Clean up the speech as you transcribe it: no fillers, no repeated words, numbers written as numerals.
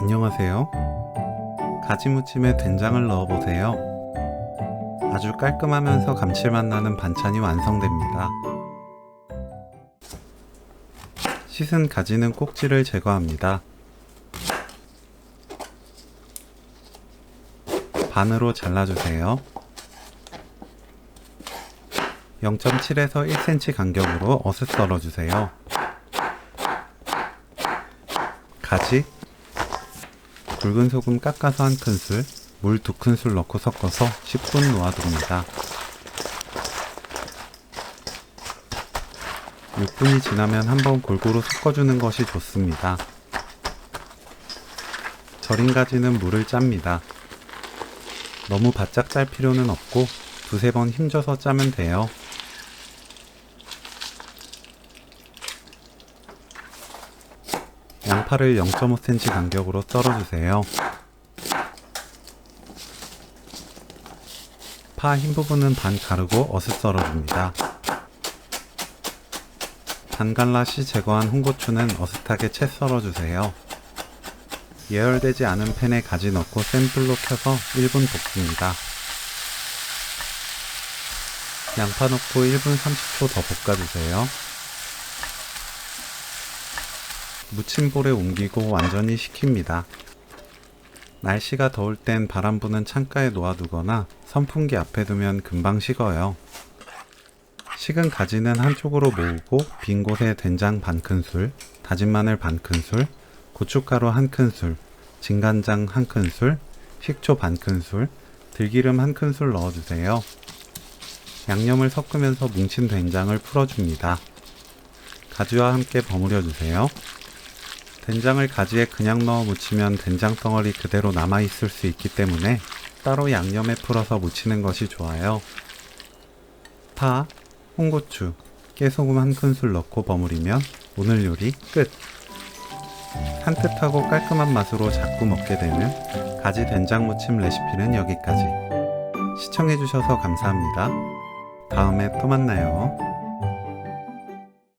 안녕하세요. 가지무침에 된장을 넣어보세요. 아주 깔끔하면서 감칠맛 나는 반찬이 완성됩니다. 씻은 가지는 꼭지를 제거합니다. 반으로 잘라주세요. 0.7에서 1cm 간격으로 어슷 썰어주세요. 가지, 굵은 소금 깎아서 1큰술, 물 2큰술 넣고 섞어서 10분 놓아둡니다. 6분이 지나면 한번 골고루 섞어주는 것이 좋습니다. 절인 가지는 물을 짭니다. 너무 바짝 짤 필요는 없고 두세 번 힘줘서 짜면 돼요. 양파를 0.5cm 간격으로 썰어주세요. 파 흰 부분은 반 가르고 어슷 썰어줍니다. 반 갈라 씨 제거한 홍고추는 어슷하게 채 썰어주세요. 예열되지 않은 팬에 가지 넣고 센 불로 켜서 1분 볶습니다. 양파 넣고 1분 30초 더 볶아주세요. 무침볼에 옮기고 완전히 식힙니다. 날씨가 더울 땐 바람 부는 창가에 놓아두거나 선풍기 앞에 두면 금방 식어요. 식은 가지는 한쪽으로 모으고 빈 곳에 된장 반큰술, 다진 마늘 반큰술, 고춧가루 1큰술, 진간장 1큰술, 식초 반큰술, 들기름 1큰술 넣어주세요. 양념을 섞으면서 뭉친 된장을 풀어줍니다. 가지와 함께 버무려주세요. 된장을 가지에 그냥 넣어 무치면 된장 덩어리 그대로 남아있을 수 있기 때문에 따로 양념에 풀어서 무치는 것이 좋아요. 파, 홍고추, 깨소금 1큰술 넣고 버무리면 오늘 요리 끝! 산뜻하고 깔끔한 맛으로 자꾸 먹게 되는 가지 된장 무침 레시피는 여기까지. 시청해주셔서 감사합니다. 다음에 또 만나요.